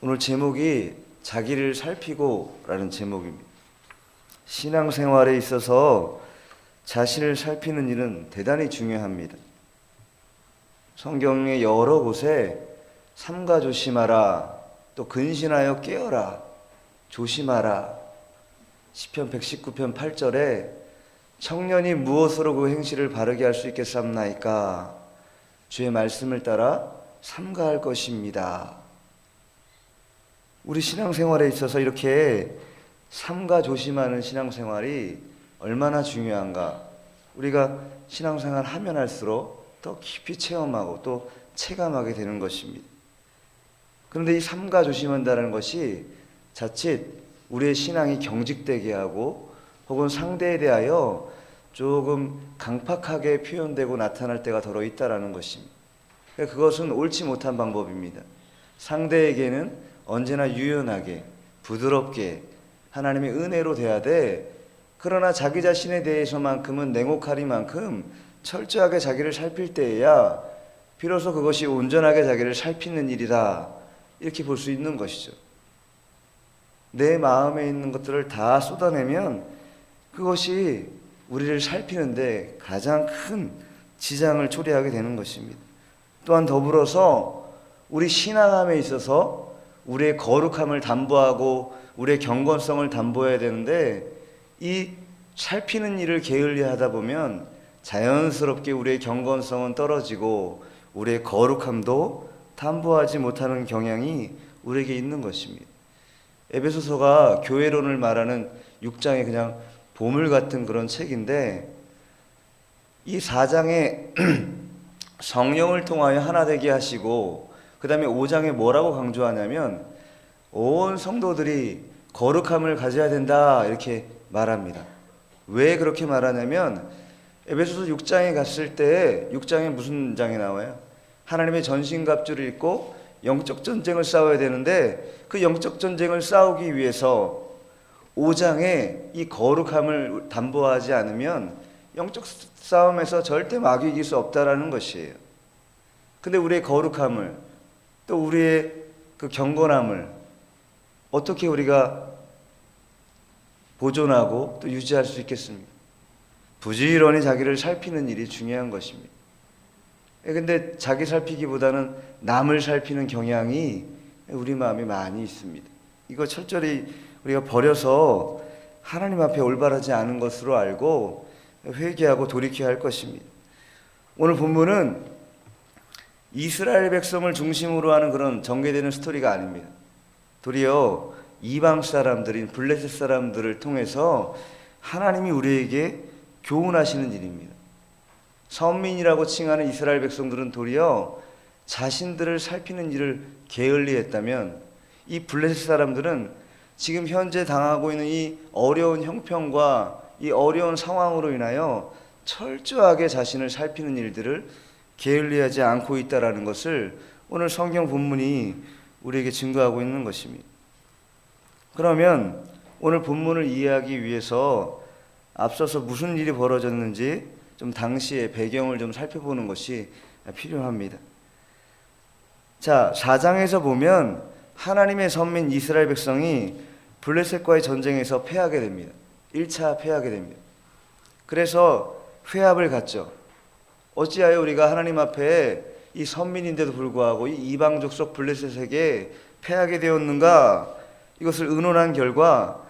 오늘 제목이 자기를 살피고 라는 제목입니다. 신앙생활에 있어서 자신을 살피는 일은 대단히 중요합니다. 성경의 여러 곳에 삼가 조심하라, 또 근신하여 깨어라, 조심하라, 시편 119편 8절에 청년이 무엇으로 그 행실을 바르게 할 수 있겠사옵나이까? 주의 말씀을 따라 삼가할 것입니다. 우리 신앙생활에 있어서 이렇게 삼가 조심하는 신앙생활이 얼마나 중요한가. 우리가 신앙생활 하면 할수록 더 깊이 체험하고 또 체감하게 되는 것입니다. 그런데 이 삼가 조심한다는 것이 자칫 우리의 신앙이 경직되게 하고 혹은 상대에 대하여 조금 강팍하게 표현되고 나타날 때가 더러 있다라는 것입니다. 그것은 옳지 못한 방법입니다. 상대에게는 언제나 유연하게 부드럽게 하나님의 은혜로 돼야 돼. 그러나 자기 자신에 대해서만큼은 냉혹하리만큼 철저하게 자기를 살필 때에야 비로소 그것이 온전하게 자기를 살피는 일이다, 이렇게 볼 수 있는 것이죠. 내 마음에 있는 것들을 다 쏟아내면 그것이 우리를 살피는데 가장 큰 지장을 초래하게 되는 것입니다. 또한 더불어서 우리 신앙함에 있어서 우리의 거룩함을 담보하고 우리의 경건성을 담보해야 되는데, 이 살피는 일을 게을리하다 보면 자연스럽게 우리의 경건성은 떨어지고 우리의 거룩함도 담보하지 못하는 경향이 우리에게 있는 것입니다. 에베소서가 교회론을 말하는 6장의 그냥 보물 같은 그런 책인데, 이 4장에 성령을 통하여 하나 되게 하시고, 그 다음에 5장에 뭐라고 강조하냐면 온 성도들이 거룩함을 가져야 된다, 이렇게 말합니다. 왜 그렇게 말하냐면 에베소서 6장에 갔을 때 6장에 무슨 장이 나와요? 하나님의 전신갑주를 입고 영적 전쟁을 싸워야 되는데, 그 영적 전쟁을 싸우기 위해서 5장에 이 거룩함을 담보하지 않으면 영적 싸움에서 절대 마귀 이길 수 없다라는 것이에요. 근데 우리의 거룩함을, 또 우리의 그 경건함을 어떻게 우리가 보존하고 또 유지할 수 있겠습니까? 부지런히 자기를 살피는 일이 중요한 것입니다. 근데 자기 살피기보다는 남을 살피는 경향이 우리 마음에 많이 있습니다. 이거 철저히 우리가 버려서 하나님 앞에 올바르지 않은 것으로 알고 회개하고 돌이켜야 할 것입니다. 오늘 본문은 이스라엘 백성을 중심으로 하는 그런 전개되는 스토리가 아닙니다. 도리어 이방 사람들인 블레셋 사람들을 통해서 하나님이 우리에게 교훈하시는 일입니다. 선민이라고 칭하는 이스라엘 백성들은 도리어 자신들을 살피는 일을 게을리 했다면, 이 블레셋 사람들은 지금 현재 당하고 있는 이 어려운 형편과 이 어려운 상황으로 인하여 철저하게 자신을 살피는 일들을 게을리하지 않고 있다라는 것을 오늘 성경 본문이 우리에게 증거하고 있는 것입니다. 그러면 오늘 본문을 이해하기 위해서 앞서서 무슨 일이 벌어졌는지 좀 당시의 배경을 좀 살펴보는 것이 필요합니다. 자, 4장에서 보면 하나님의 선민 이스라엘 백성이 블레셋과의 전쟁에서 패하게 됩니다. 1차 패하게 됩니다. 그래서 회합을 갖죠. 어찌하여 우리가 하나님 앞에 이 선민인데도 불구하고 이 이방 족속 블레셋에게 패하게 되었는가? 이것을 의논한 결과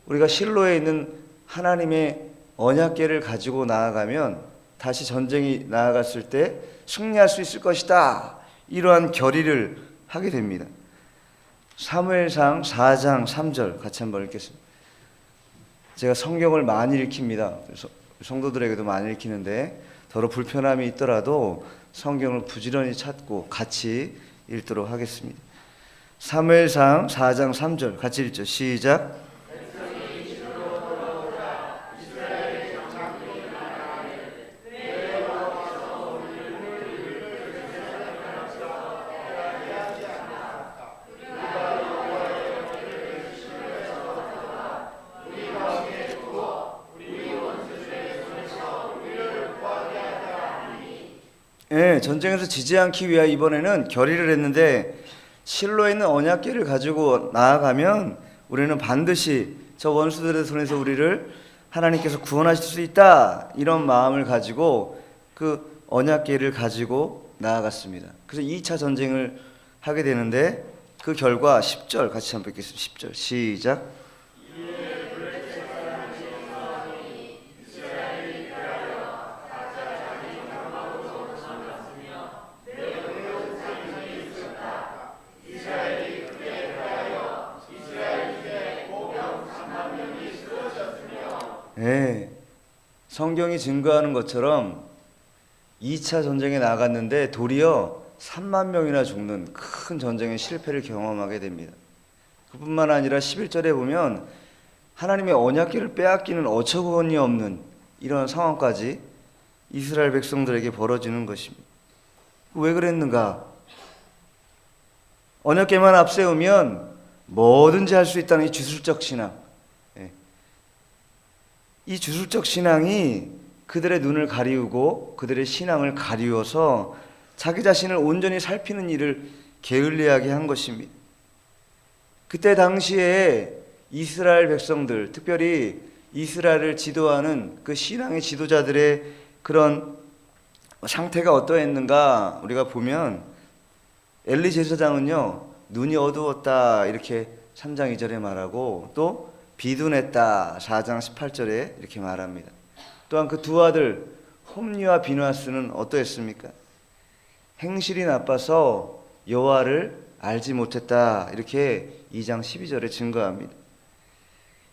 우리가 실로에 있는 하나님의 언약궤를 가지고 나아가면 다시 전쟁이 나아갔을 때 승리할 수 있을 것이다, 이러한 결의를 하게 됩니다. 사무엘상 4장 3절 같이 한번 읽겠습니다. 제가 성경을 많이 읽힙니다. 그래서 성도들에게도 많이 읽히는데 더러 불편함이 있더라도 성경을 부지런히 찾고 같이 읽도록 하겠습니다. 사무엘상 4장 3절 같이 읽죠. 시작. 예, 전쟁에서 지지 않기 위하여 이번에는 결의를 했는데 실로에 있는 언약궤를 가지고 나아가면 우리는 반드시 저 원수들의 손에서 우리를 하나님께서 구원하실 수 있다, 이런 마음을 가지고 그 언약궤를 가지고 나아갔습니다. 그래서 2차 전쟁을 하게 되는데 그 결과 10절 같이 한번 읽겠습니다. 10절 시작. 네, 성경이 증거하는 것처럼 2차 전쟁에 나갔는데 도리어 3만 명이나 죽는 큰 전쟁의 실패를 경험하게 됩니다. 그뿐만 아니라 11절에 보면 하나님의 언약궤를 빼앗기는 어처구니 없는 이런 상황까지 이스라엘 백성들에게 벌어지는 것입니다. 왜 그랬는가? 언약궤만 앞세우면 뭐든지 할 수 있다는 이 주술적 신앙, 이 주술적 신앙이 그들의 눈을 가리우고 그들의 신앙을 가리워서 자기 자신을 온전히 살피는 일을 게을리하게 한 것입니다. 그때 당시에 이스라엘 백성들, 특별히 이스라엘을 지도하는 그 신앙의 지도자들의 그런 상태가 어떠했는가 우리가 보면 엘리 제사장은요, 눈이 어두웠다 이렇게 3장 2절에 말하고 또 비둔했다 4장 18절에 이렇게 말합니다. 또한 그 두 아들 홈리와 비누아스는 어떠했습니까? 행실이 나빠서 여호와를 알지 못했다 이렇게 2장 12절에 증거합니다.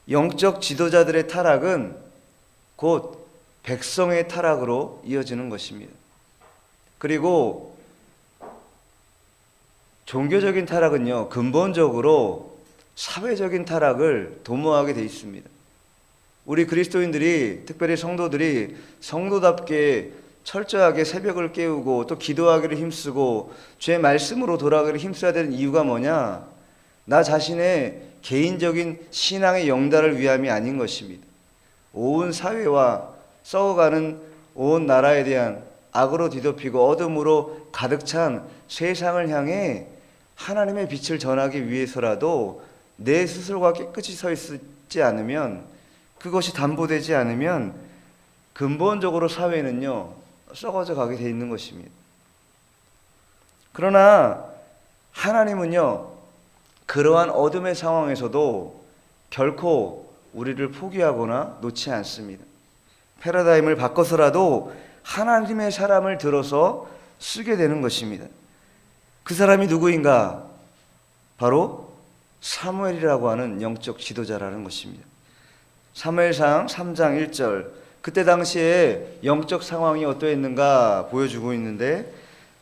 영적 지도자들의 타락은 곧 백성의 타락으로 이어지는 것입니다. 그리고 종교적인 타락은요, 근본적으로 사회적인 타락을 도모하게 돼 있습니다. 우리 그리스도인들이, 특별히 성도들이 성도답게 철저하게 새벽을 깨우고 또 기도하기를 힘쓰고 주의 말씀으로 돌아가기를 힘써야 되는 이유가 뭐냐? 나 자신의 개인적인 신앙의 영달을 위함이 아닌 것입니다. 온 사회와 썩어가는 온 나라에 대한 악으로 뒤덮이고 어둠으로 가득 찬 세상을 향해 하나님의 빛을 전하기 위해서라도 내 스스로가 깨끗이 서 있지 않으면, 그것이 담보되지 않으면 근본적으로 사회는요, 썩어져 가게 돼 있는 것입니다. 그러나 하나님은요, 그러한 어둠의 상황에서도 결코 우리를 포기하거나 놓지 않습니다. 패러다임을 바꿔서라도 하나님의 사람을 들어서 쓰게 되는 것입니다. 그 사람이 누구인가? 바로 사무엘이라고 하는 영적 지도자라는 것입니다. 사무엘상 3장 1절, 그때 당시에 영적 상황이 어떠했는가 보여주고 있는데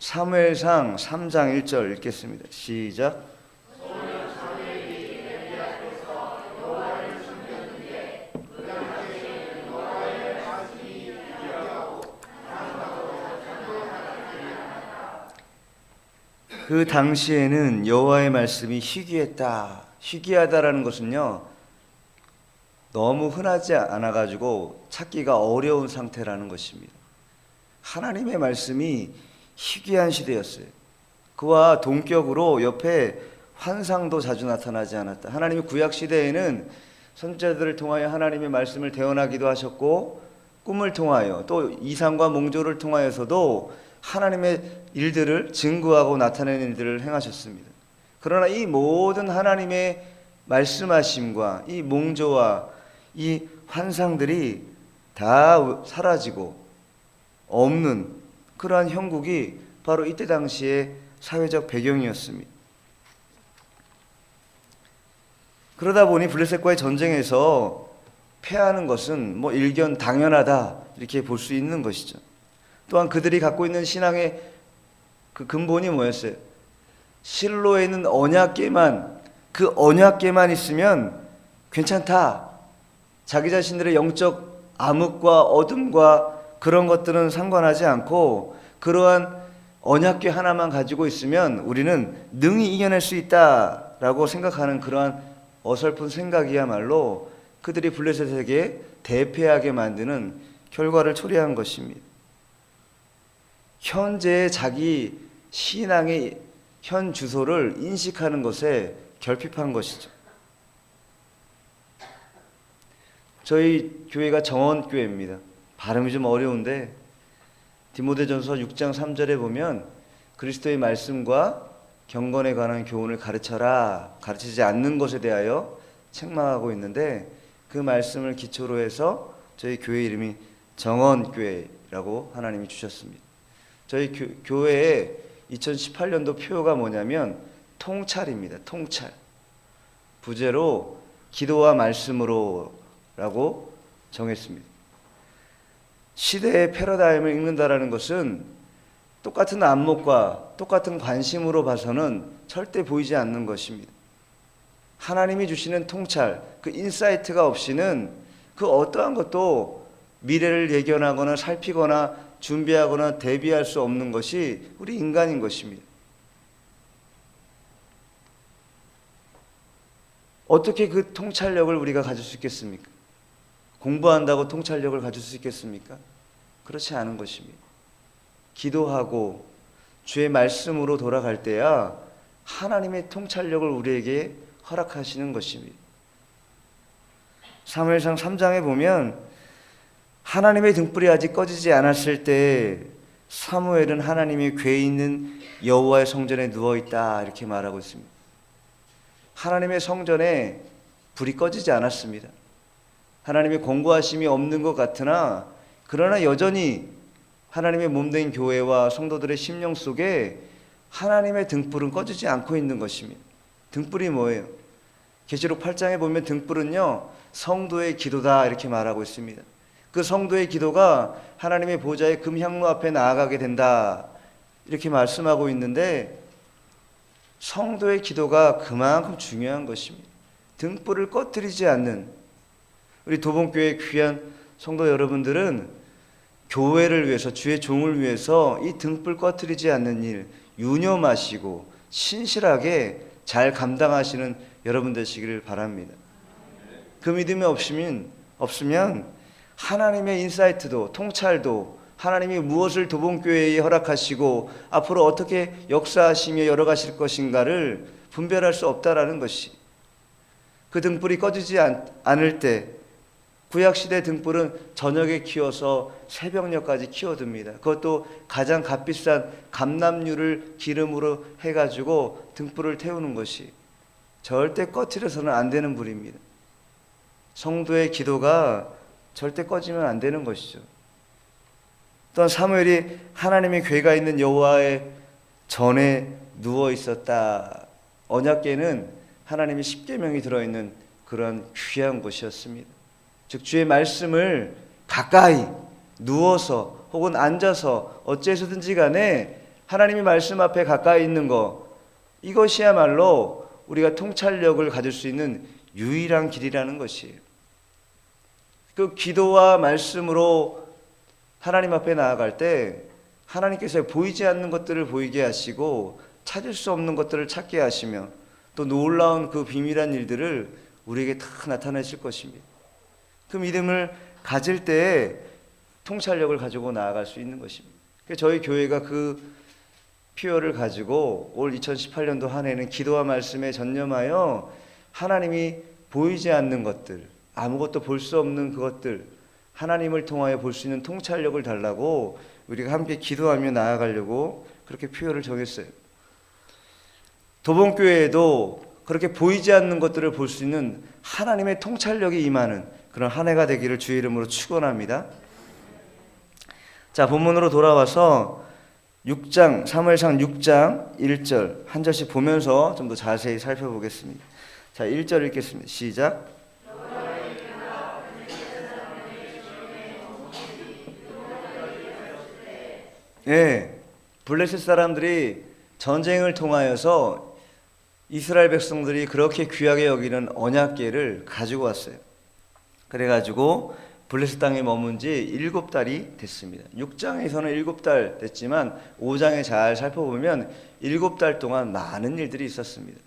사무엘상 3장 1절 읽겠습니다. 시작. 그 당시에는 여호와의 말씀이 희귀했다. 희귀하다라는 것은요, 너무 흔하지 않아가지고 찾기가 어려운 상태라는 것입니다. 하나님의 말씀이 희귀한 시대였어요. 그와 동격으로 옆에 환상도 자주 나타나지 않았다. 하나님의 구약 시대에는 선지자들을 통하여 하나님의 말씀을 대언하기도 하셨고, 꿈을 통하여 또 이상과 몽조를 통하여서도 하나님의 일들을 증거하고 나타내는 일들을 행하셨습니다. 그러나 이 모든 하나님의 말씀하심과 이 몽조와 이 환상들이 다 사라지고 없는 그러한 형국이 바로 이때 당시의 사회적 배경이었습니다. 그러다 보니 블레셋과의 전쟁에서 패하는 것은 뭐 일견 당연하다 이렇게 볼 수 있는 것이죠. 또한 그들이 갖고 있는 신앙의 그 근본이 뭐였어요? 실로에 있는 언약궤만, 그 언약궤만 있으면 괜찮다. 자기 자신들의 영적 암흑과 어둠과 그런 것들은 상관하지 않고 그러한 언약궤 하나만 가지고 있으면 우리는 능히 이겨낼 수 있다라고 생각하는 그러한 어설픈 생각이야말로 그들이 블레셋에게 대패하게 만드는 결과를 초래한 것입니다. 현재의 자기 신앙의 현 주소를 인식하는 것에 결핍한 것이죠. 저희 교회가 정원교회입니다. 발음이 좀 어려운데 디모데전서 6장 3절에 보면 그리스도의 말씀과 경건에 관한 교훈을 가르쳐라, 가르치지 않는 것에 대하여 책망하고 있는데, 그 말씀을 기초로 해서 저희 교회 이름이 정원교회라고 하나님이 주셨습니다. 저희 교회의 2018년도 표가 뭐냐면 통찰입니다. 통찰. 부제로 기도와 말씀으로 라고 정했습니다. 시대의 패러다임을 읽는다라는 것은 똑같은 안목과 똑같은 관심으로 봐서는 절대 보이지 않는 것입니다. 하나님이 주시는 통찰, 그 인사이트가 없이는 그 어떠한 것도 미래를 예견하거나 살피거나 준비하거나 대비할 수 없는 것이 우리 인간인 것입니다. 어떻게 그 통찰력을 우리가 가질 수 있겠습니까? 공부한다고 통찰력을 가질 수 있겠습니까? 그렇지 않은 것입니다. 기도하고 주의 말씀으로 돌아갈 때야 하나님의 통찰력을 우리에게 허락하시는 것입니다. 사무엘상 3장에 보면 하나님의 등불이 아직 꺼지지 않았을 때 사무엘은 하나님이 궤에 있는 여호와의 성전에 누워있다 이렇게 말하고 있습니다. 하나님의 성전에 불이 꺼지지 않았습니다. 하나님의 권고하심이 없는 것 같으나 그러나 여전히 하나님의 몸된 교회와 성도들의 심령 속에 하나님의 등불은 꺼지지 않고 있는 것입니다. 등불이 뭐예요? 계시록 8장에 보면 등불은요 성도의 기도다 이렇게 말하고 있습니다. 그 성도의 기도가 하나님의 보좌의 금향로 앞에 나아가게 된다 이렇게 말씀하고 있는데, 성도의 기도가 그만큼 중요한 것입니다. 등불을 꺼뜨리지 않는 우리 도봉교회 귀한 성도 여러분들은 교회를 위해서, 주의 종을 위해서 이 등불 꺼뜨리지 않는 일 유념하시고 신실하게 잘 감당하시는 여러분 되시기를 바랍니다. 그 믿음이 없으면 하나님의 인사이트도 통찰도, 하나님이 무엇을 도봉교회에 허락하시고 앞으로 어떻게 역사하시며 열어가실 것인가를 분별할 수 없다라는 것이, 그 등불이 꺼지지 않을 때 구약시대 등불은 저녁에 키워서 새벽녘까지 키워둡니다. 그것도 가장 값비싼 감람류를 기름으로 해가지고 등불을 태우는 것이 절대 꺼트려서는 안 되는 불입니다. 성도의 기도가 절대 꺼지면 안 되는 것이죠. 또한 사무엘이 하나님의 궤가 있는 여호와의 전에 누워 있었다. 언약궤는 하나님의 십계명이 들어있는 그런 귀한 곳이었습니다. 즉 주의 말씀을 가까이 누워서 혹은 앉아서 어째서든지 간에 하나님의 말씀 앞에 가까이 있는 것, 이것이야말로 우리가 통찰력을 가질 수 있는 유일한 길이라는 것이에요. 그 기도와 말씀으로 하나님 앞에 나아갈 때 하나님께서 보이지 않는 것들을 보이게 하시고 찾을 수 없는 것들을 찾게 하시며 또 놀라운 그 비밀한 일들을 우리에게 다 나타내실 것입니다. 그 믿음을 가질 때에 통찰력을 가지고 나아갈 수 있는 것입니다. 저희 교회가 그 표어를 가지고 올 2018년도 한 해는 기도와 말씀에 전념하여 하나님이 보이지 않는 것들, 아무것도 볼 수 없는 그것들, 하나님을 통하여 볼 수 있는 통찰력을 달라고 우리가 함께 기도하며 나아가려고 그렇게 표어를 정했어요. 도봉교회에도 그렇게 보이지 않는 것들을 볼 수 있는 하나님의 통찰력이 임하는 그런 한 해가 되기를 주의 이름으로 축원합니다. 자, 본문으로 돌아와서 6장, 사무엘상 6장 1절 한 절씩 보면서 좀 더 자세히 살펴보겠습니다. 자, 1절 읽겠습니다. 시작. 예, 블레셋 사람들이 전쟁을 통하여서 이스라엘 백성들이 그렇게 귀하게 여기는 언약궤를 가지고 왔어요. 그래가지고 블레셋 땅에 머문 지 7달이 됐습니다. 6장에서는 7달 됐지만 5장에 잘 살펴보면 7달 동안 많은 일들이 있었습니다.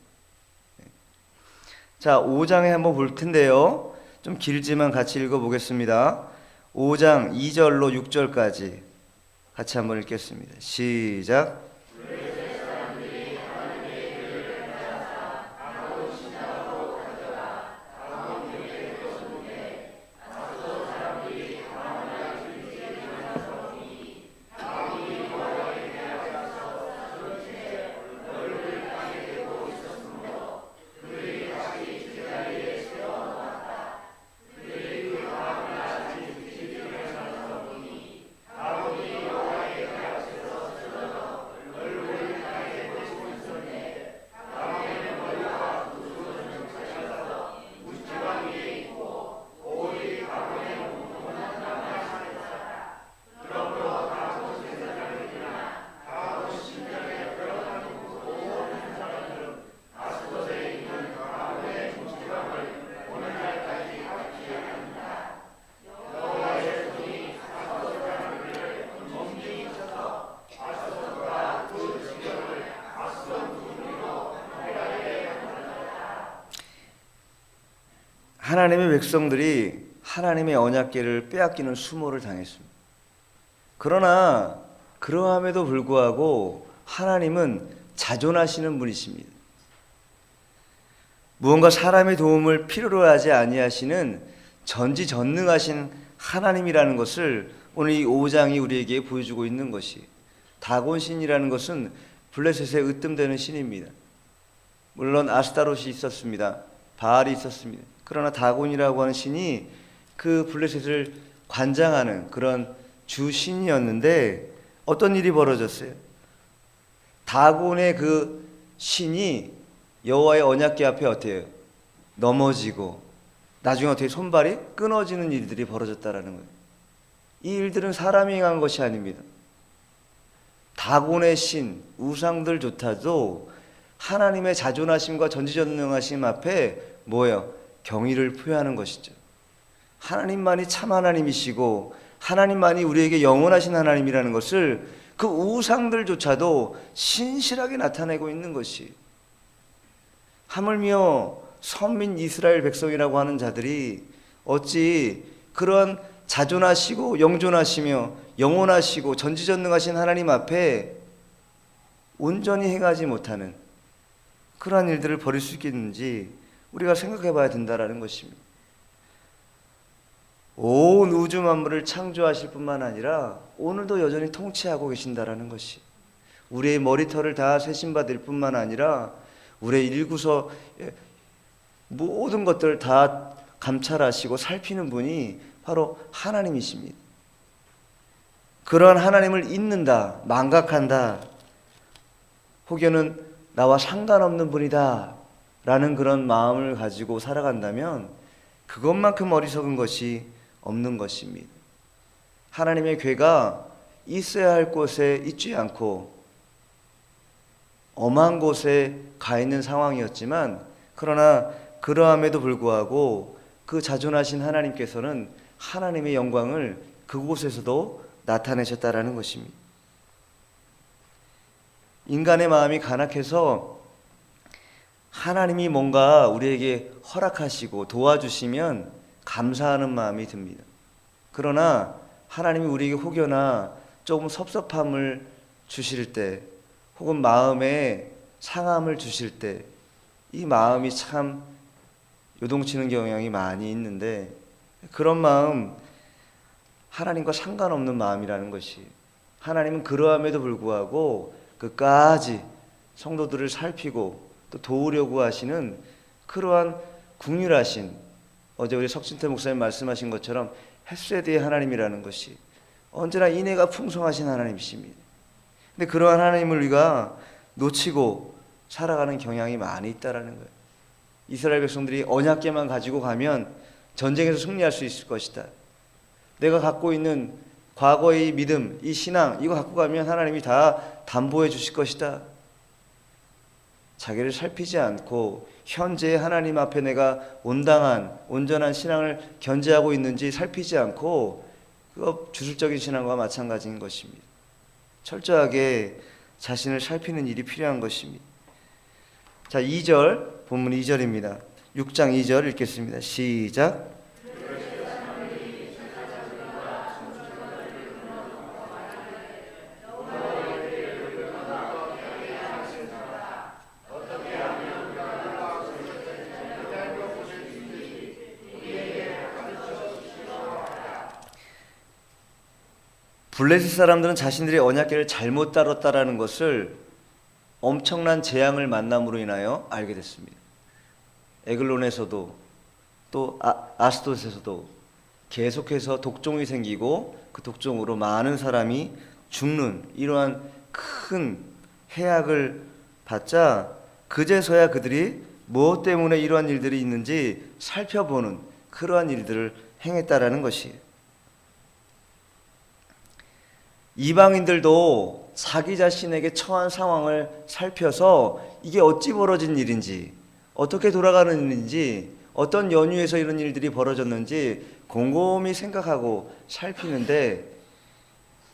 자, 5장에 한번 볼 텐데요. 좀 길지만 같이 읽어보겠습니다. 5장 2절로 6절까지 같이 한번 읽겠습니다. 시작. 하나님의 백성들이 하나님의 언약궤를 빼앗기는 수모를 당했습니다. 그러나 그러함에도 불구하고 하나님은 자존하시는 분이십니다. 무언가 사람의 도움을 필요로 하지 아니하시는 전지전능하신 하나님이라는 것을 오늘 이 5장이 우리에게 보여주고 있는 것이, 다곤신이라는 것은 블레셋의 으뜸되는 신입니다. 물론 아스타롯이 있었습니다. 바알이 있었습니다. 그러나 다곤이라고 하는 신이 그 블레셋을 관장하는 그런 주신이었는데 어떤 일이 벌어졌어요? 다곤의 그 신이 여호와의 언약궤 앞에 어때요? 넘어지고 나중에 어떻게 손발이 끊어지는 일들이 벌어졌다라는 거예요. 이 일들은 사람이 행한 것이 아닙니다. 다곤의 신, 우상들조차도 하나님의 자존하심과 전지전능하심 앞에 뭐예요? 경의를 표하는 것이죠. 하나님만이 참 하나님이시고 하나님만이 우리에게 영원하신 하나님이라는 것을 그 우상들조차도 신실하게 나타내고 있는 것이, 하물며 선민 이스라엘 백성이라고 하는 자들이 어찌 그러한 자존하시고 영존하시며 영원하시고 전지전능하신 하나님 앞에 온전히 행하지 못하는 그러한 일들을 벌일 수 있겠는지 우리가 생각해 봐야 된다는 것입니다. 온 우주 만물을 창조하실 뿐만 아니라 오늘도 여전히 통치하고 계신다라는 것이, 우리의 머리털을 다 세심받을 뿐만 아니라 우리의 일구서 모든 것들을 다 감찰하시고 살피는 분이 바로 하나님이십니다. 그러한 하나님을 잊는다, 망각한다, 혹여는 나와 상관없는 분이다 라는 그런 마음을 가지고 살아간다면 그것만큼 어리석은 것이 없는 것입니다. 하나님의 궤가 있어야 할 곳에 있지 않고 엄한 곳에 가 있는 상황이었지만, 그러나 그러함에도 불구하고 그 자존하신 하나님께서는 하나님의 영광을 그곳에서도 나타내셨다라는 것입니다. 인간의 마음이 간악해서 하나님이 뭔가 우리에게 허락하시고 도와주시면 감사하는 마음이 듭니다. 그러나 하나님이 우리에게 혹여나 조금 섭섭함을 주실 때, 혹은 마음에 상함을 주실 때 이 마음이 참 요동치는 경향이 많이 있는데, 그런 마음, 하나님과 상관없는 마음이라는 것이, 하나님은 그러함에도 불구하고 끝까지 성도들을 살피고 또 도우려고 하시는 그러한 긍휼하신, 어제 우리 석진태 목사님 말씀하신 것처럼 헤세드의 하나님이라는 것이 언제나 인애가 풍성하신 하나님이십니다. 근데 그러한 하나님을 우리가 놓치고 살아가는 경향이 많이 있다라는 거예요. 이스라엘 백성들이 언약궤만 가지고 가면 전쟁에서 승리할 수 있을 것이다. 내가 갖고 있는 과거의 믿음, 이 신앙, 이거 갖고 가면 하나님이 다 담보해 주실 것이다. 자기를 살피지 않고 현재 하나님 앞에 내가 온당한 온전한 신앙을 견지하고 있는지 살피지 않고, 그거 주술적인 신앙과 마찬가지인 것입니다. 철저하게 자신을 살피는 일이 필요한 것입니다. 자, 2절, 본문 2절입니다. 6장 2절 읽겠습니다. 시작. 블레셋 사람들은 자신들의 언약궤를 잘못 다뤘다라는 것을 엄청난 재앙을 만남으로 인하여 알게 됐습니다. 에글론에서도 또 아스돗에서도 계속해서 독종이 생기고 그 독종으로 많은 사람이 죽는 이러한 큰 해악을 받자, 그제서야 그들이 무엇 때문에 이러한 일들이 있는지 살펴보는 그러한 일들을 행했다라는 것이에요. 이방인들도 자기 자신에게 처한 상황을 살펴서 이게 어찌 벌어진 일인지, 어떻게 돌아가는 일인지, 어떤 연유에서 이런 일들이 벌어졌는지 곰곰이 생각하고 살피는데,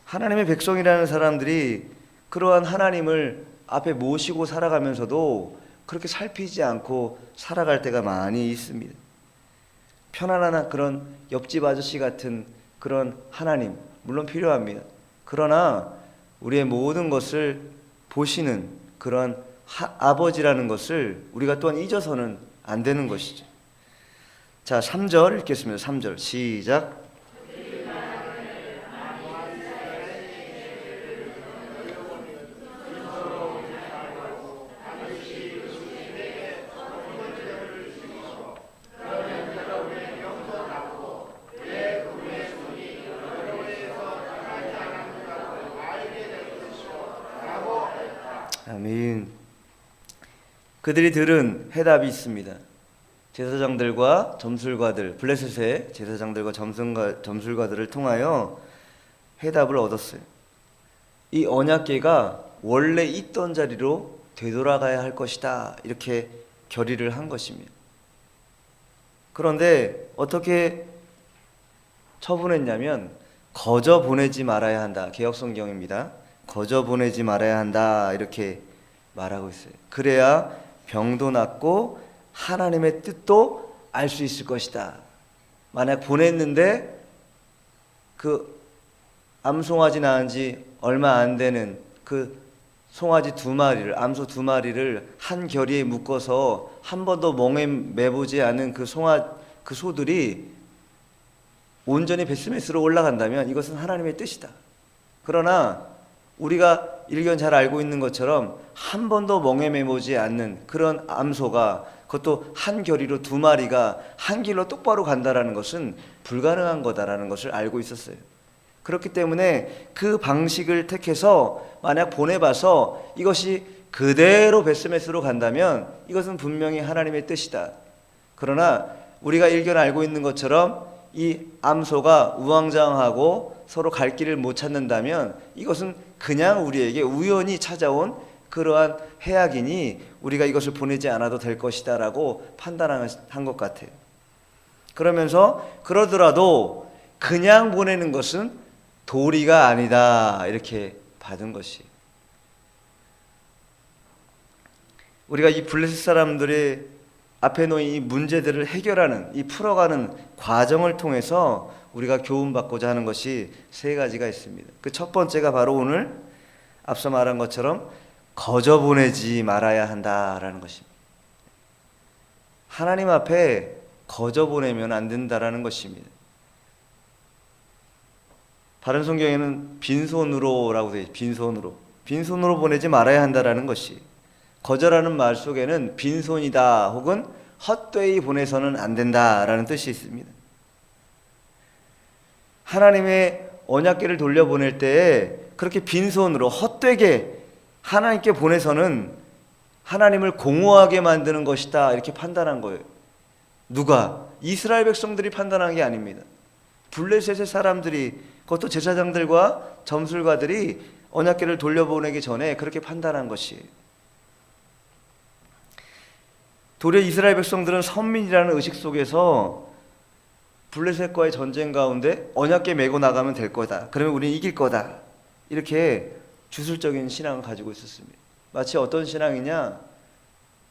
하나님의 백성이라는 사람들이 그러한 하나님을 앞에 모시고 살아가면서도 그렇게 살피지 않고 살아갈 때가 많이 있습니다. 편안한 그런 옆집 아저씨 같은 그런 하나님 물론 필요합니다. 그러나 우리의 모든 것을 보시는 그런 아버지라는 것을 우리가 또한 잊어서는 안 되는 것이죠. 자, 3절 읽겠습니다. 3절 시작. 아멘. 그들이 들은 해답이 있습니다. 제사장들과 점술가들, 블레셋의 제사장들과 점술가들을 통하여 해답을 얻었어요. 이 언약궤가 원래 있던 자리로 되돌아가야 할 것이다, 이렇게 결의를 한 것입니다. 그런데 어떻게 처분했냐면 거저 보내지 말아야 한다. 개역성경입니다. 거저 보내지 말아야 한다, 이렇게 말하고 있어요. 그래야 병도 낫고 하나님의 뜻도 알 수 있을 것이다. 만약 보냈는데 그 암송아지 낳은 지 얼마 안 되는 그 송아지 2마리를, 암소 2마리를 한 결의에 묶어서 한 번도 멍에 매보지 않은 그 소들이 온전히 베스메스로 올라간다면 이것은 하나님의 뜻이다. 그러나 우리가 일견 잘 알고 있는 것처럼 한 번도 멍에 매보지 않는 그런 암소가, 그것도 한 결의로 2마리가 한 길로 똑바로 간다라는 것은 불가능한 거다라는 것을 알고 있었어요. 그렇기 때문에 그 방식을 택해서 만약 보내봐서 이것이 그대로 베스메스로 간다면 이것은 분명히 하나님의 뜻이다. 그러나 우리가 일견 알고 있는 것처럼 이 암소가 우왕좌왕하고 서로 갈 길을 못 찾는다면 이것은 그냥 우리에게 우연히 찾아온 그러한 해악이니 우리가 이것을 보내지 않아도 될 것이다 라고 판단한 것 같아요. 그러면서 그러더라도 그냥 보내는 것은 도리가 아니다, 이렇게 받은 것이. 우리가 이 블레셋 사람들의 앞에 놓인 이 문제들을 해결하는, 이 풀어가는 과정을 통해서 우리가 교훈받고자 하는 것이 3가지가 있습니다. 그 첫 번째가 바로 오늘 앞서 말한 것처럼 거저 보내지 말아야 한다라는 것입니다. 하나님 앞에 거저 보내면 안 된다라는 것입니다. 다른 성경에는 빈손으로라고 되어 있어요. 빈손으로 보내지 말아야 한다라는 것이, 거저라는 말 속에는 빈손이다 혹은 헛되이 보내서는 안 된다라는 뜻이 있습니다. 하나님의 언약궤를 돌려보낼 때에 그렇게 빈손으로 헛되게 하나님께 보내서는 하나님을 공허하게 만드는 것이다, 이렇게 판단한 거예요. 누가? 이스라엘 백성들이 판단한 게 아닙니다. 블레셋의 사람들이, 그것도 제사장들과 점술가들이 언약궤를 돌려보내기 전에 그렇게 판단한 것이에요. 도리어 이스라엘 백성들은 선민이라는 의식 속에서 블레셋과의 전쟁 가운데 언약궤 메고 나가면 될 거다, 그러면 우리는 이길 거다, 이렇게 주술적인 신앙을 가지고 있었습니다. 마치 어떤 신앙이냐,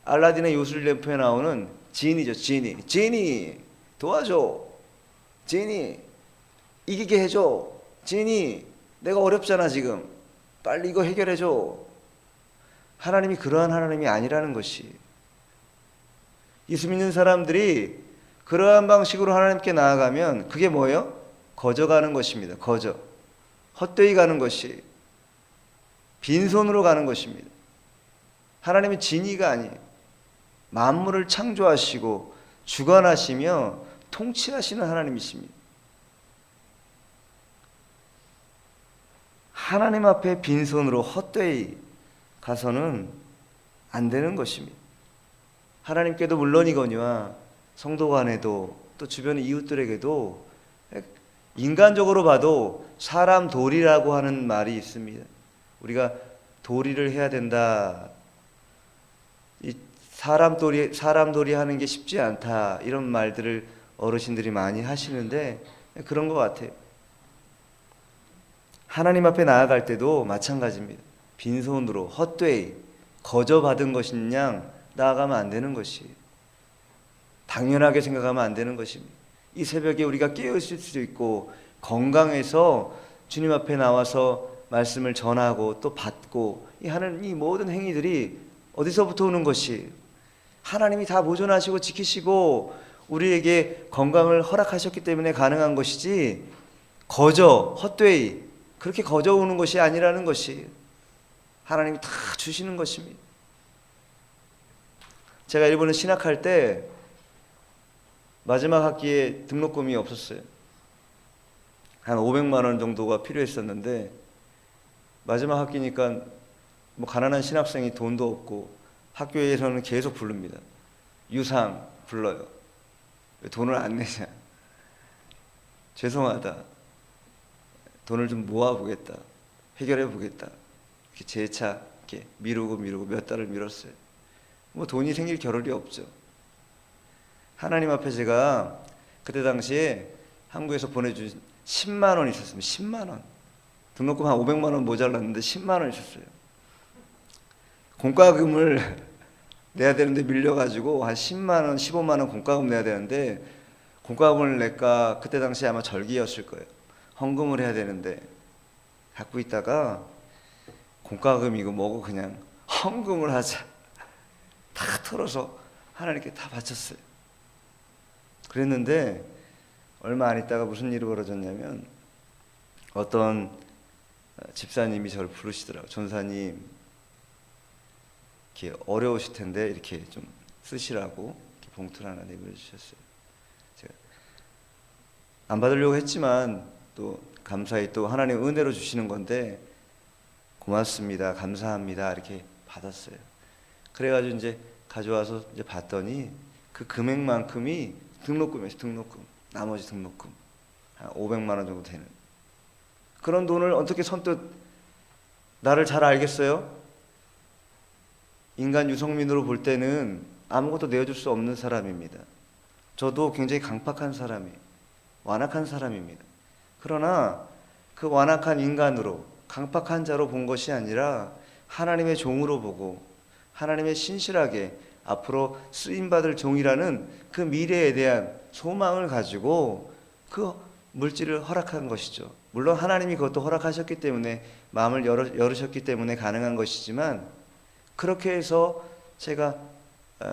알라딘의 요술램프에 나오는 지니죠. 지니 도와줘, 지니 이기게 해줘, 지니 내가 어렵잖아 지금, 빨리 이거 해결해줘. 하나님이 그러한 하나님이 아니라는 것이, 예수 믿는 사람들이 그러한 방식으로 하나님께 나아가면 그게 뭐예요? 거저가는 것입니다. 거저, 헛되이 가는 것이, 빈손으로 가는 것입니다. 하나님은 진이가 아니에요. 만물을 창조하시고 주관하시며 통치하시는 하나님이십니다. 하나님 앞에 빈손으로 헛되이 가서는 안 되는 것입니다. 하나님께도 물론이거니와 성도 간에도 또 주변의 이웃들에게도 인간적으로 봐도 사람 도리라고 하는 말이 있습니다. 우리가 도리를 해야 된다, 이 사람 도리 하는 게 쉽지 않다, 이런 말들을 어르신들이 많이 하시는데 그런 것 같아요. 하나님 앞에 나아갈 때도 마찬가지입니다. 빈손으로 헛되이 거저 받은 것인 양 나아가면 안 되는 것이, 당연하게 생각하면 안 되는 것입니다. 이 새벽에 우리가 깨어 있을 수도 있고, 건강해서 주님 앞에 나와서 말씀을 전하고 또 받고 하는 이 모든 행위들이 어디서부터 오는 것이, 하나님이 다 보존하시고 지키시고 우리에게 건강을 허락하셨기 때문에 가능한 것이지, 헛되이 그렇게 거저 오는 것이 아니라는 것이 하나님이 다 주시는 것입니다. 제가 일본에 신학할 때 마지막 학기에 등록금이 없었어요. 한 500만 원 정도가 필요했었는데, 마지막 학기니까 뭐 가난한 신학생이 돈도 없고 학교에서는 계속 부릅니다. 유상 불러요. 왜 돈을 안 내냐? 죄송하다. 돈을 좀 모아보겠다. 해결해보겠다. 이렇게 재차 이렇게 미루고 몇 달을 미뤘어요. 뭐 돈이 생길 겨를이 없죠. 하나님 앞에 제가 그때 당시에 한국에서 보내준 10만 원 있었습니다. 10만 원. 등록금 한 500만 원 모자랐는데 10만 원 있었어요. 공과금을 내야 되는데 밀려가지고 한 10만 원, 15만 원 공과금 내야 되는데, 공과금을 낼까 그때 당시에 아마 절기였을 거예요. 헌금을 해야 되는데 갖고 있다가 공과금이고 뭐고 그냥 헌금을 하자. 다 털어서 하나님께 다 바쳤어요. 그랬는데 얼마 안 있다가 무슨 일이 벌어졌냐면, 어떤 집사님이 저를 부르시더라고요. 전사님, 이렇게 어려우실 텐데 이렇게 좀 쓰시라고 이렇게 봉투를 하나 내밀어주셨어요. 제가 안 받으려고 했지만 또 감사히 또 하나님 은혜로 주시는 건데 고맙습니다, 감사합니다 이렇게 받았어요. 그래가지고 이제 가져와서 이제 봤더니 그 금액만큼이 등록금이었어요. 등록금, 나머지 등록금 한 500만 원 정도 되는 그런 돈을 어떻게 선뜻, 나를 잘 알겠어요? 인간 유성민으로 볼 때는 아무것도 내어줄 수 없는 사람입니다. 저도 굉장히 강팍한 사람이에요. 완악한 사람입니다. 그러나 그 완악한 인간으로, 강팍한 자로 본 것이 아니라 하나님의 종으로 보고 하나님의 신실하게 앞으로 쓰임받을 종이라는 그 미래에 대한 소망을 가지고 그 물질을 허락한 것이죠. 물론 하나님이 그것도 허락하셨기 때문에, 마음을 열으셨기 때문에 가능한 것이지만, 그렇게 해서 제가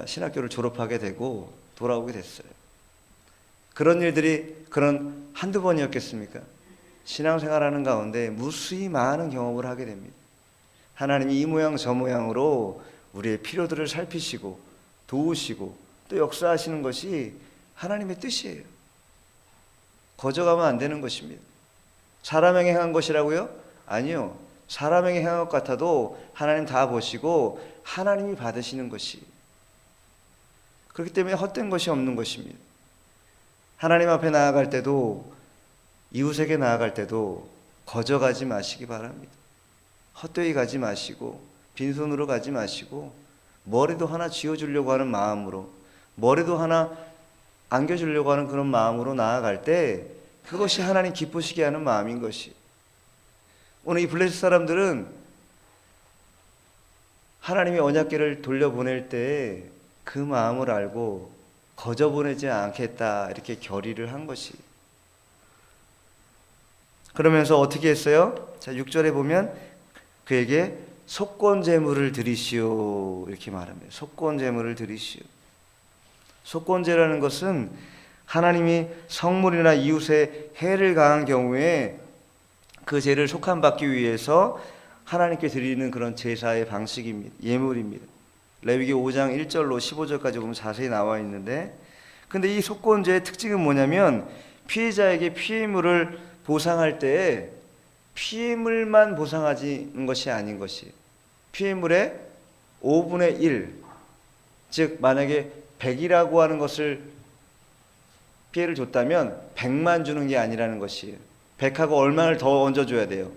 신학교를 졸업하게 되고 돌아오게 됐어요. 그런 일들이 그런 한두 번이었겠습니까? 신앙생활하는 가운데 무수히 많은 경험을 하게 됩니다. 하나님이 이 모양 저 모양으로 우리의 필요들을 살피시고 도우시고 또 역사하시는 것이 하나님의 뜻이에요. 거저가면 안 되는 것입니다. 사람에게 행한 것이라고요? 아니요. 사람에게 행한 것 같아도 하나님 다 보시고 하나님이 받으시는 것이, 그렇기 때문에 헛된 것이 없는 것입니다. 하나님 앞에 나아갈 때도, 이웃에게 나아갈 때도 거저가지 마시기 바랍니다. 헛되이 가지 마시고 빈손으로 가지 마시고, 머리도 하나 쥐어주려고 하는 마음으로, 머리도 하나 안겨주려고 하는 그런 마음으로 나아갈 때 그것이 하나님 기쁘시게 하는 마음인 것이. 오늘 이 블레셋 사람들은 하나님의 언약궤를 돌려보낼 때 그 마음을 알고 거저 보내지 않겠다 이렇게 결의를 한 것이. 그러면서 어떻게 했어요? 자, 6절에 보면 그에게 속건제물을 드리시오 이렇게 말합니다. 속건제물을 드리시오. 속건제라는 것은 하나님이 성물이나 이웃에 해를 가한 경우에 그 죄를 속함받기 위해서 하나님께 드리는 그런 제사의 방식입니다. 예물입니다. 레위기 5장 1절로 15절까지 보면 자세히 나와 있는데, 근데 이 속건제의 특징은 뭐냐면, 피해자에게 피해물을 보상할 때 피해물만 보상하는 것이 아닌 것이, 피해물의 5분의 1, 즉 만약에 100이라고 하는 것을 피해를 줬다면 100만 주는 게 아니라는 것이에요. 100하고 얼마를 더 얹어줘야 돼요?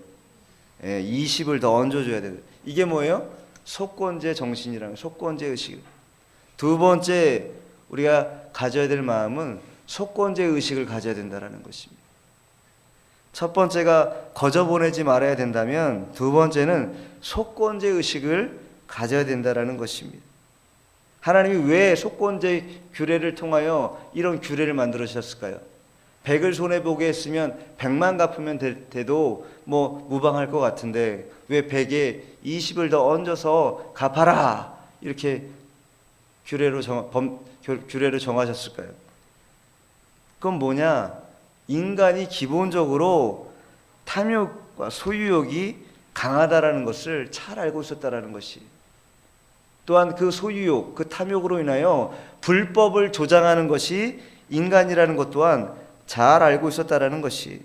20을 더 얹어줘야 돼요. 이게 뭐예요? 속건제 정신이라는, 속건제 의식. 두 번째 우리가 가져야 될 마음은 속건제 의식을 가져야 된다는 것입니다. 첫 번째가 거저 보내지 말아야 된다면, 두 번째는 속건제 의식을 가져야 된다는 것입니다. 하나님이 왜 속건제 규례를 통하여 이런 규례를 만들어 주셨을까요? 100을 손해보게 했으면 100만 갚으면 돼도 뭐 무방할 것 같은데 왜 100에 20을 더 얹어서 갚아라 이렇게 규례로 정하셨을까요? 그건 뭐냐? 인간이 기본적으로 탐욕과 소유욕이 강하다라는 것을 잘 알고 있었다라는 것이, 또한 그 소유욕, 그 탐욕으로 인하여 불법을 조장하는 것이 인간이라는 것 또한 잘 알고 있었다라는 것이,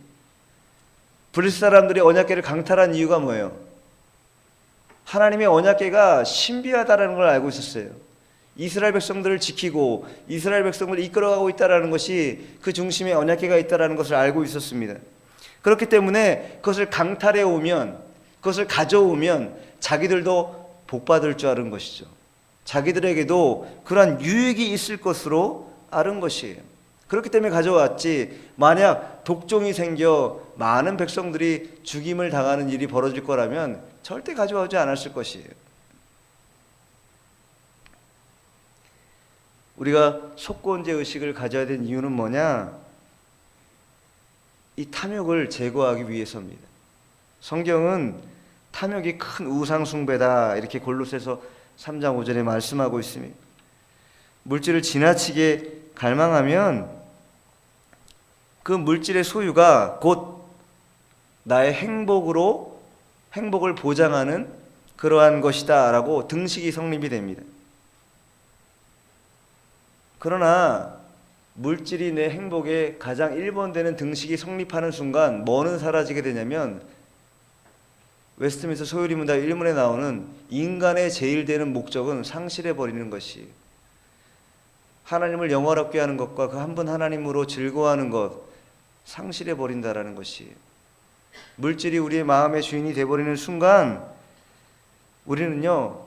블레셋 사람들이 언약궤를 강탈한 이유가 뭐예요? 하나님의 언약궤가 신비하다라는 걸 알고 있었어요. 이스라엘 백성들을 지키고 이스라엘 백성들을 이끌어가고 있다라는 것이 그 중심에 언약궤가 있다라는 것을 알고 있었습니다. 그렇기 때문에 그것을 강탈해 오면, 그것을 가져오면 자기들도 복받을 줄 아는 것이죠. 자기들에게도 그러한 유익이 있을 것으로 아는 것이에요. 그렇기 때문에 가져왔지, 만약 독종이 생겨 많은 백성들이 죽임을 당하는 일이 벌어질 거라면 절대 가져오지 않았을 것이에요. 우리가 속건제 의식을 가져야 되는 이유는 뭐냐? 이 탐욕을 제거하기 위해서입니다. 성경은 탐욕이 큰 우상 숭배다 이렇게 골로새서 3장 5절에 말씀하고 있습니다. 물질을 지나치게 갈망하면 그 물질의 소유가 곧 나의 행복을 보장하는 그러한 것이다 라고 등식이 성립이 됩니다. 그러나 물질이 내 행복의 가장 1번 되는 등식이 성립하는 순간 뭐는 사라지게 되냐면, 웨스트민스터 소요리 문답 1문에 나오는 인간의 제일 되는 목적은 상실해버리는 것이, 하나님을 영화롭게 하는 것과 그 한 분 하나님으로 즐거워하는 것 상실해버린다라는 것이, 물질이 우리의 마음의 주인이 되어버리는 순간 우리는요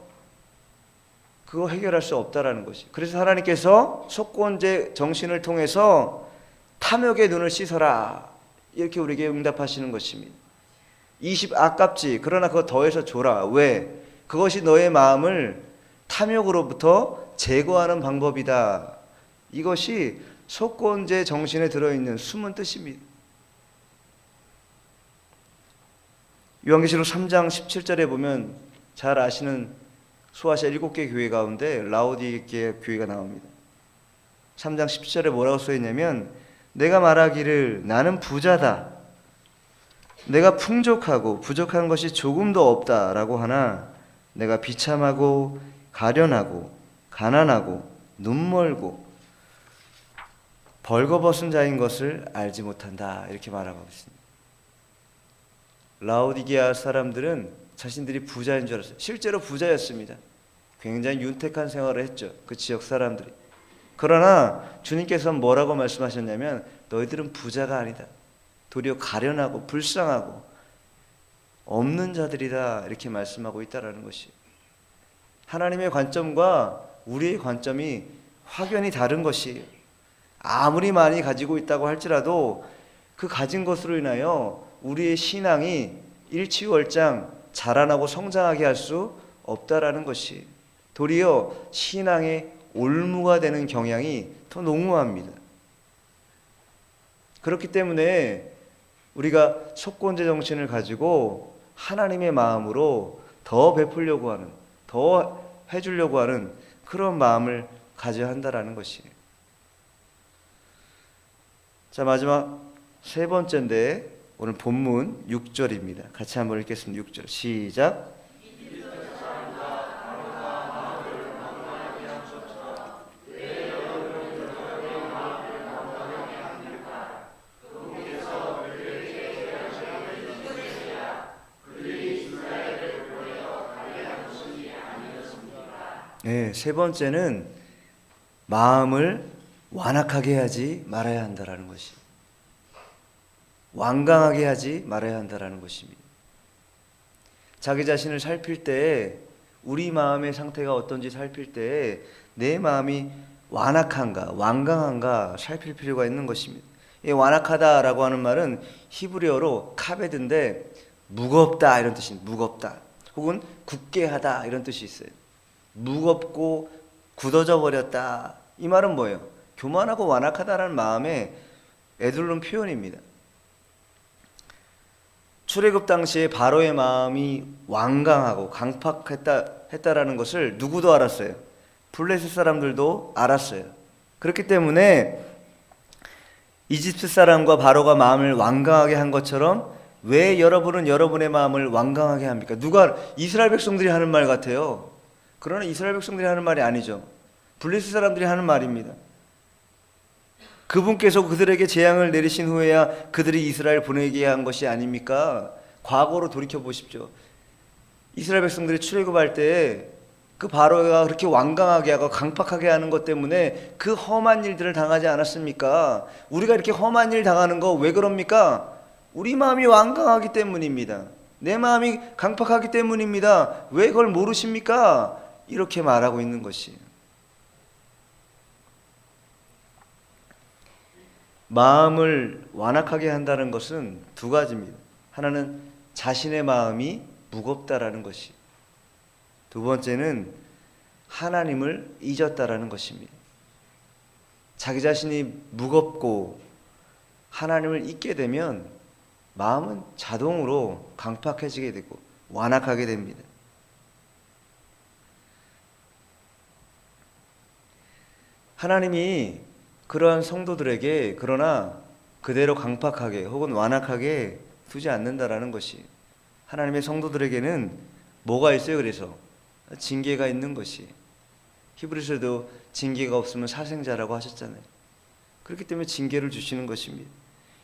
그거 해결할 수 없다라는 것이. 그래서 하나님께서 속건제 정신을 통해서 탐욕의 눈을 씻어라 이렇게 우리에게 응답하시는 것입니다. 20 아깝지, 그러나 그거 더해서 줘라. 왜? 그것이 너의 마음을 탐욕으로부터 제거하는 방법이다. 이것이 속건제 정신에 들어있는 숨은 뜻입니다. 요한계시록 3장 17절에 보면 잘 아시는 소아시아 7개 교회 가운데 라오디게 교회가 나옵니다. 3장 17절에 뭐라고 써있냐면, 내가 말하기를 나는 부자다, 내가 풍족하고 부족한 것이 조금도 없다라고 하나 내가 비참하고 가련하고 가난하고 눈멀고 벌거벗은 자인 것을 알지 못한다 이렇게 말하고 있습니다. 라오디게아 사람들은 자신들이 부자인 줄 알았어요. 실제로 부자였습니다. 굉장히 윤택한 생활을 했죠, 그 지역 사람들이. 그러나 주님께서는 뭐라고 말씀하셨냐면, 너희들은 부자가 아니다, 도리어 가련하고 불쌍하고 없는 자들이다 이렇게 말씀하고 있다라는 것이, 하나님의 관점과 우리의 관점이 확연히 다른 것이에요. 아무리 많이 가지고 있다고 할지라도 그 가진 것으로 인하여 우리의 신앙이 일취월장 자라나고 성장하게 할 수 없다라는 것이, 도리어 신앙의 올무가 되는 경향이 더 농후합니다. 그렇기 때문에 우리가 속건제 정신을 가지고 하나님의 마음으로 더 베풀려고 하는, 더 해주려고 하는 그런 마음을 가져야 한다라는 것이에요. 자, 마지막 세 번째인데 오늘 본문 6절입니다. 같이 한번 읽겠습니다. 6절 시작. 네, 세 번째는 마음을 완악하게 하지 말아야 한다라는 것이, 완강하게 하지 말아야 한다라는 것입니다. 자기 자신을 살필 때, 우리 마음의 상태가 어떤지 살필 때 내 마음이 완악한가 완강한가 살필 필요가 있는 것입니다. 이 완악하다라고 하는 말은 히브리어로 카베드인데 무겁다 이런 뜻입니다. 무겁다 혹은 굳게 하다 이런 뜻이 있어요. 무겁고 굳어져 버렸다, 이 말은 뭐예요? 교만하고 완악하다라는 마음에 에둘른 표현입니다. 출애굽 당시에 바로의 마음이 완강하고 강팍했다라는 것을 누구도 알았어요. 블레셋 사람들도 알았어요. 그렇기 때문에 이집트 사람과 바로가 마음을 완강하게 한 것처럼 왜 여러분은 여러분의 마음을 완강하게 합니까? 누가 이스라엘 백성들이 하는 말 같아요. 그러나 이스라엘 백성들이 하는 말이 아니죠. 블레셋 사람들이 하는 말입니다. 그분께서 그들에게 재앙을 내리신 후에야 그들이 이스라엘 보내게 한 것이 아닙니까? 과거로 돌이켜 보십시오. 이스라엘 백성들이 출애굽할 때 그 바로가 그렇게 완강하게 하고 강팍하게 하는 것 때문에 그 험한 일들을 당하지 않았습니까? 우리가 이렇게 험한 일 당하는 거 왜 그럽니까? 우리 마음이 완강하기 때문입니다. 내 마음이 강팍하기 때문입니다. 왜 그걸 모르십니까? 이렇게 말하고 있는 것이에요. 마음을 완악하게 한다는 것은 두 가지입니다. 하나는 자신의 마음이 무겁다라는 것이, 두 번째는 하나님을 잊었다라는 것입니다. 자기 자신이 무겁고 하나님을 잊게 되면 마음은 자동으로 강팍해지게 되고 완악하게 됩니다. 하나님이 그러한 성도들에게 그러나 그대로 강팍하게 혹은 완악하게 두지 않는다라는 것이, 하나님의 성도들에게는 뭐가 있어요? 그래서 징계가 있는 것이, 히브리서에도 징계가 없으면 사생자라고 하셨잖아요. 그렇기 때문에 징계를 주시는 것입니다.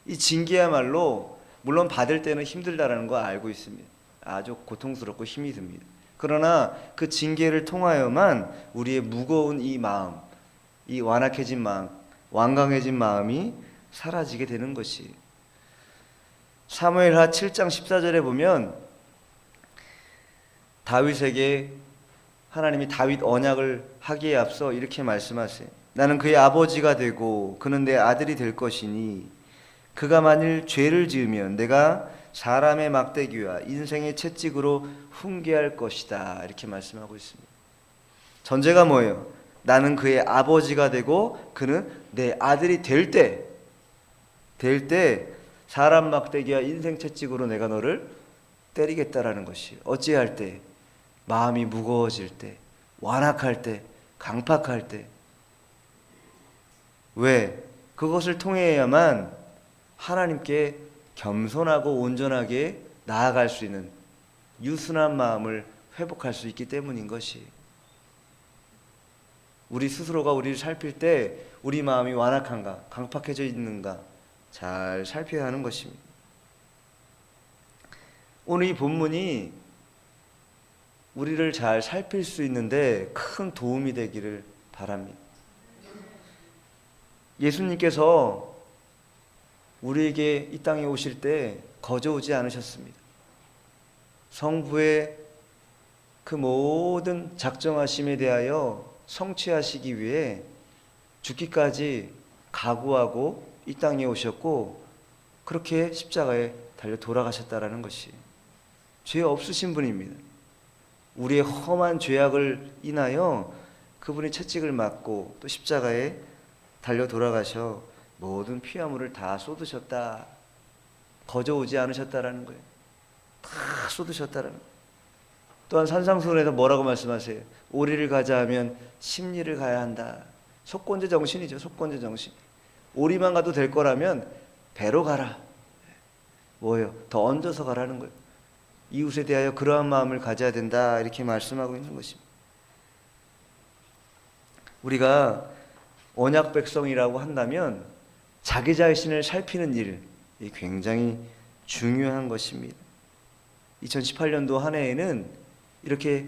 이 징계야말로 물론 받을 때는 힘들다라는 거 알고 있습니다. 아주 고통스럽고 힘이 듭니다. 그러나 그 징계를 통하여만 우리의 무거운 이 마음, 이 완악해진 마음, 완강해진 마음이 사라지게 되는 것이, 사무엘하 7장 14절에 보면 다윗에게 하나님이 다윗 언약을 하기에 앞서 이렇게 말씀하세요. 나는 그의 아버지가 되고 그는 내 아들이 될 것이니 그가 만일 죄를 지으면 내가 사람의 막대기와 인생의 채찍으로 훈계할 것이다. 이렇게 말씀하고 있습니다. 전제가 뭐예요? 나는 그의 아버지가 되고 그는 내 아들이 될 때 사람 막대기와 인생 채찍으로 내가 너를 때리겠다라는 것이, 어찌할 때? 마음이 무거워질 때, 완악할 때, 강팍할 때. 왜? 그것을 통해야만 하나님께 겸손하고 온전하게 나아갈 수 있는 유순한 마음을 회복할 수 있기 때문인 것이, 우리 스스로가 우리를 살필 때 우리 마음이 완악한가, 강팍해져 있는가 잘 살펴야 하는 것입니다. 오늘 이 본문이 우리를 잘 살필 수 있는데 큰 도움이 되기를 바랍니다. 예수님께서 우리에게 이 땅에 오실 때 거저오지 않으셨습니다. 성부의 그 모든 작정하심에 대하여 성취하시기 위해 죽기까지 각오하고 이 땅에 오셨고 그렇게 십자가에 달려 돌아가셨다라는 것이, 죄 없으신 분입니다. 우리의 험한 죄악을 인하여 그분이 채찍을 맞고 또 십자가에 달려 돌아가셔 모든 피화물을 다 쏟으셨다. 거저오지 않으셨다라는 거예요. 다 쏟으셨다라는 거예요. 또한 산상수훈에서 뭐라고 말씀하세요? 오리를 가자 하면 십리를 가야 한다. 속건제 정신이죠. 속건제 정신. 오리만 가도 될 거라면 배로 가라. 뭐예요? 더 얹어서 가라는 거예요. 이웃에 대하여 그러한 마음을 가져야 된다. 이렇게 말씀하고 있는 것입니다. 우리가 언약 백성이라고 한다면 자기 자신을 살피는 일이 굉장히 중요한 것입니다. 2018년도 한 해에는 이렇게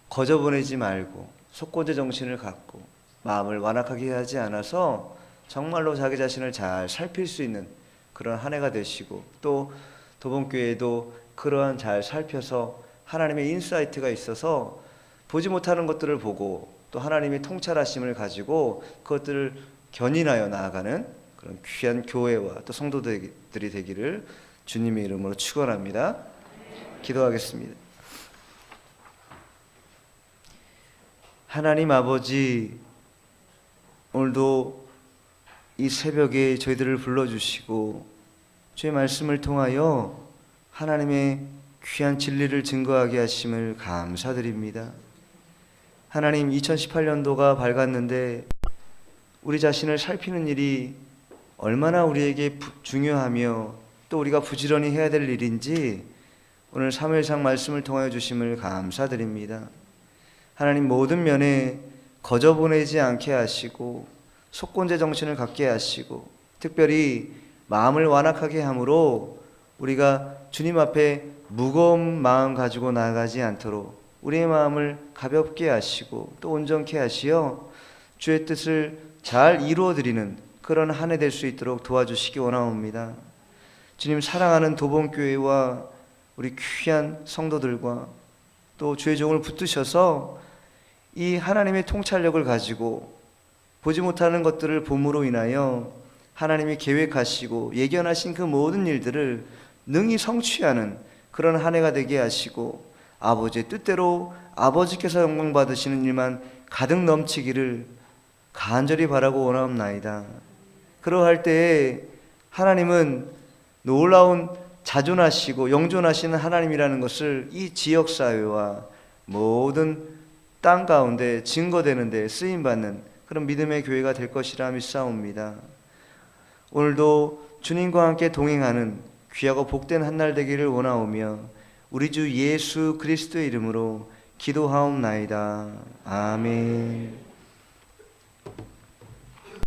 거저보내지 말고 속건제 정신을 갖고 마음을 완악하게 하지 않아서 정말로 자기 자신을 잘 살필 수 있는 그런 한 해가 되시고, 또 도봉교회도 그러한 잘 살펴서 하나님의 인사이트가 있어서 보지 못하는 것들을 보고 또 하나님의 통찰하심을 가지고 그것들을 견인하여 나아가는 그런 귀한 교회와 또 성도들이 되기를 주님의 이름으로 축원합니다. 기도하겠습니다. 하나님 아버지, 오늘도 이 새벽에 저희들을 불러주시고 주의 말씀을 통하여 하나님의 귀한 진리를 증거하게 하심을 감사드립니다. 하나님, 2018년도가 밝았는데 우리 자신을 살피는 일이 얼마나 우리에게 중요하며 또 우리가 부지런히 해야 될 일인지 오늘 사무엘상 말씀을 통하여 주심을 감사드립니다. 하나님, 모든 면에 거저 보내지 않게 하시고 속건제 정신을 갖게 하시고 특별히 마음을 완악하게 함으로 우리가 주님 앞에 무거운 마음 가지고 나아가지 않도록 우리의 마음을 가볍게 하시고 또 온전케 하시어 주의 뜻을 잘 이루어드리는 그런 한 해 될 수 있도록 도와주시기 원하옵니다. 주님, 사랑하는 도봉교회와 우리 귀한 성도들과 또 주의 종을 붙드셔서 이 하나님의 통찰력을 가지고 보지 못하는 것들을 봄으로 인하여 하나님이 계획하시고 예견하신 그 모든 일들을 능히 성취하는 그런 한 해가 되게 하시고 아버지의 뜻대로 아버지께서 영광 받으시는 일만 가득 넘치기를 간절히 바라고 원하옵나이다. 그러할 때에 하나님은 놀라운 자존하시고 영존하시는 하나님이라는 것을 이 지역사회와 모든 땅 가운데 증거되는 데 쓰임받는 그런 믿음의 교회가 될 것이라 믿사옵니다. 오늘도 주님과 함께 동행하는 귀하고 복된 한날 되기를 원하오며 우리 주 예수 그리스도의 이름으로 기도하옵나이다. 아멘.